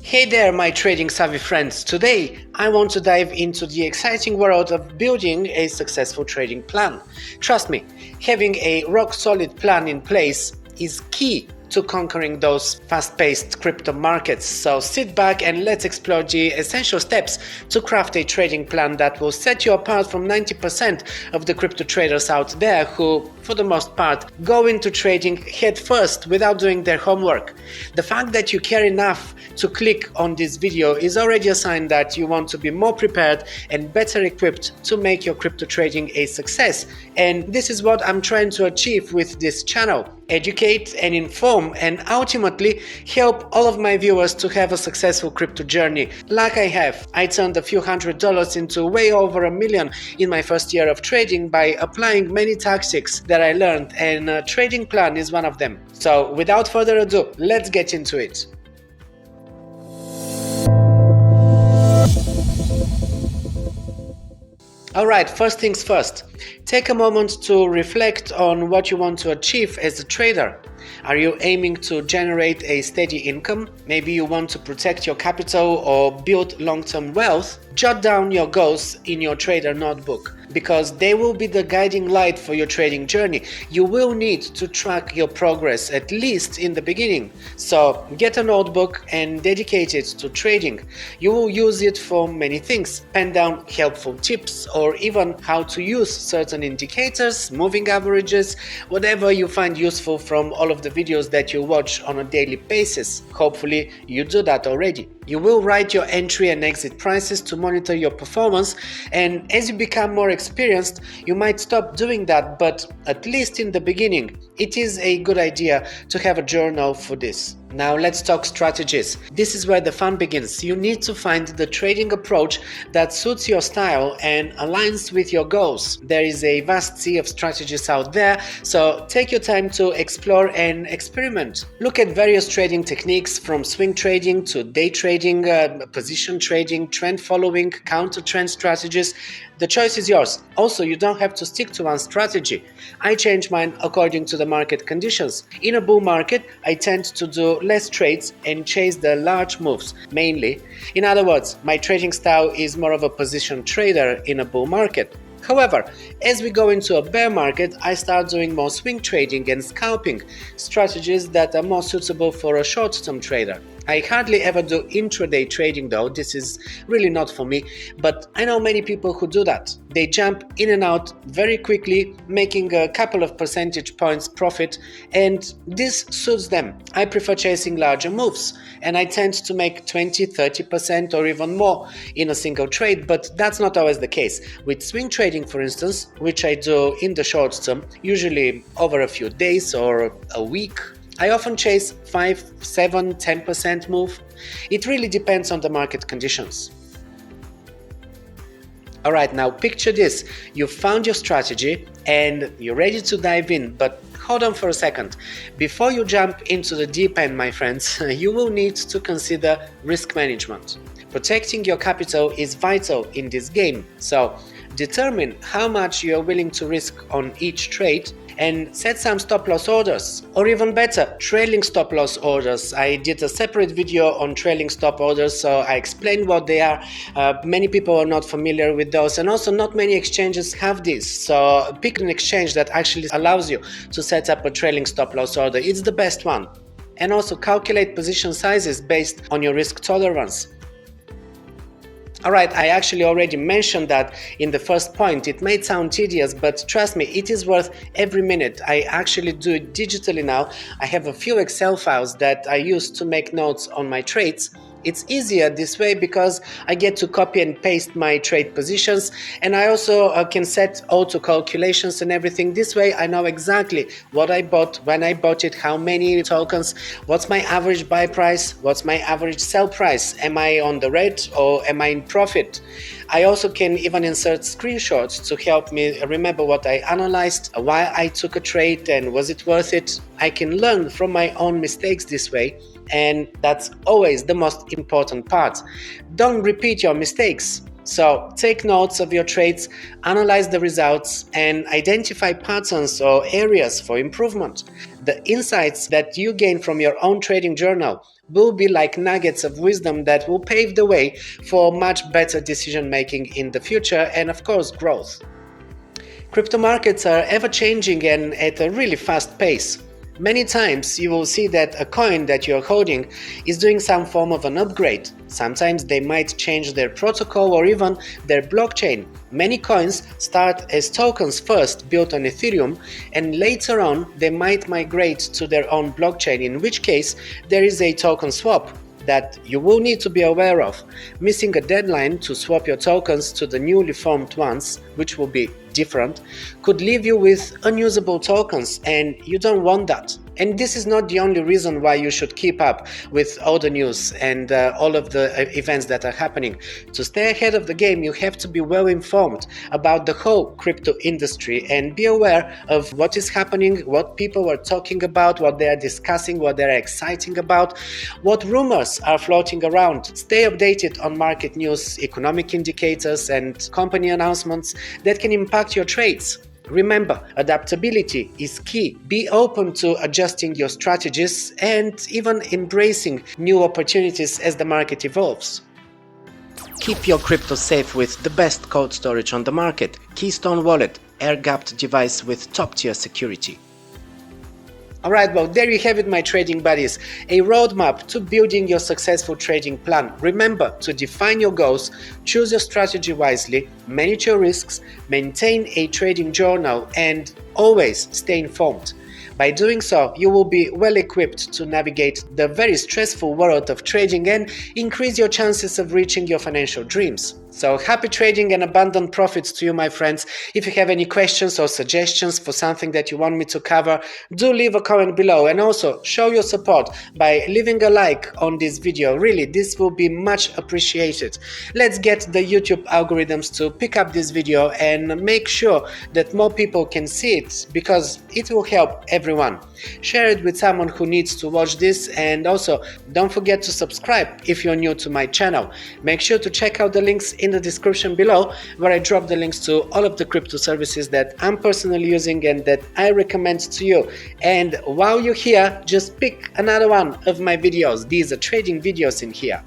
Hey there, my trading savvy friends. Today, I want to dive into the exciting world of building a successful trading plan. Trust me, having a rock-solid plan in place is key to conquering those fast-paced crypto markets. So sit back and let's explore the essential steps to craft a trading plan that will set you apart from 90% of the crypto traders out there who, for the most part, go into trading head first without doing their homework. The fact that you care enough to click on this video is already a sign that you want to be more prepared and better equipped to make your crypto trading a success. And this is what I'm trying to achieve with this channel. Educate and inform and ultimately help all of my viewers to have a successful crypto journey like I have. I turned a few $100s into way over $1 million in my first year of trading by applying many tactics that I learned, and a trading plan is one of them. So without further ado, let's get into it. Alright, first things first. Take a moment to reflect on what you want to achieve as a trader. Are you aiming to generate a steady income? Maybe you want to protect your capital or build long-term wealth? Jot down your goals in your trader notebook, because they will be the guiding light for your trading journey. You will need to track your progress, at least in the beginning. So get a notebook and dedicate it to trading. You will use it for many things. Pen down helpful tips or even how to use certain indicators, moving averages, whatever you find useful from all of the videos that you watch on a daily basis. Hopefully you do that already. You will write your entry and exit prices to monitor your performance, and as you become more experienced, you might stop doing that, but at least in the beginning, it is a good idea to have a journal for this. Now let's talk strategies. This is where the fun begins. You need to find the trading approach that suits your style and aligns with your goals. There is a vast sea of strategies out there, so take your time to explore and experiment. Look at various trading techniques, from swing trading to day trading, position trading, trend following, counter trend strategies. The choice is yours. Also, you don't have to stick to one strategy. I change mine according to the market conditions. In a bull market, I tend to do less trades and chase the large moves, mainly. In other words, my trading style is more of a position trader in a bull market. However, as we go into a bear market, I start doing more swing trading and scalping, strategies that are more suitable for a short-term trader. I hardly ever do intraday trading though, this is really not for me, but I know many people who do that. They jump in and out very quickly, making a couple of percentage points profit, and this suits them. I prefer chasing larger moves, and I tend to make 20-30% or even more in a single trade, but that's not always the case. With swing trading, for instance, which I do in the short term, usually over a few days or a week, I often chase 5, 7, 10% move. It really depends on the market conditions. Alright, now picture this. You've found your strategy and you're ready to dive in, but hold on for a second. Before you jump into the deep end, my friends, you will need to consider risk management. Protecting your capital is vital in this game, so determine how much you are willing to risk on each trade and set some stop loss orders, or even better, trailing stop loss orders. I did a separate video on trailing stop orders, so I explained what they are. Many people are not familiar with those, and also not many exchanges have this. So pick an exchange that actually allows you to set up a trailing stop loss order. It's the best one. And also calculate position sizes based on your risk tolerance. Alright, I actually already mentioned that in the first point. It may sound tedious, but trust me, it is worth every minute. I actually do it digitally now. I have a few Excel files that I use to make notes on my trades. It's easier this way because I get to copy and paste my trade positions, and I also can set auto calculations and everything. This way I know exactly what I bought, when I bought it, how many tokens, what's my average buy price, what's my average sell price, am I on the red or am I in profit. I also can even insert screenshots to help me remember what I analyzed, why I took a trade and was it worth it. I can learn from my own mistakes this way. And that's always the most important part. Don't repeat your mistakes. So take notes of your trades, analyze the results, and identify patterns or areas for improvement. The insights that you gain from your own trading journal will be like nuggets of wisdom that will pave the way for much better decision making in the future and, of course, growth. Crypto markets are ever changing and at a really fast pace. Many times you will see that a coin that you're holding is doing some form of an upgrade. Sometimes they might change their protocol or even their blockchain. Many coins start as tokens first built on Ethereum, and later on they might migrate to their own blockchain, in which case there is a token swap that you will need to be aware of. Missing a deadline to swap your tokens to the newly formed ones, which will be different, could leave you with unusable tokens, and you don't want that. And this is not the only reason why you should keep up with all the news and all of the events that are happening. To stay ahead of the game, you have to be well informed about the whole crypto industry and be aware of what is happening, what people are talking about, what they are discussing, what they are exciting about, what rumors are floating around. Stay updated on market news, economic indicators, and company announcements that can impact your trades. Remember, adaptability is key. Be open to adjusting your strategies and even embracing new opportunities as the market evolves. Keep your crypto safe with the best cold storage on the market. Keystone Wallet, air-gapped device with top-tier security. Alright, well, there you have it, my trading buddies. A roadmap to building your successful trading plan. Remember to define your goals, choose your strategy wisely, manage your risks, maintain a trading journal, and always stay informed. By doing so, you will be well equipped to navigate the very stressful world of trading and increase your chances of reaching your financial dreams. So happy trading and abundant profits to you, my friends. If you have any questions or suggestions for something that you want me to cover, do leave a comment below, and also show your support by leaving a like on this video. Really, this will be much appreciated. Let's get the YouTube algorithms to pick up this video and make sure that more people can see it, because it will help everyone. Share it with someone who needs to watch this, and also don't forget to subscribe if you're new to my channel. Make sure to check out the links in the description below, where I drop the links to all of the crypto services that I'm personally using and that I recommend to you. And while you're here, just pick another one of my videos. These are trading videos in here.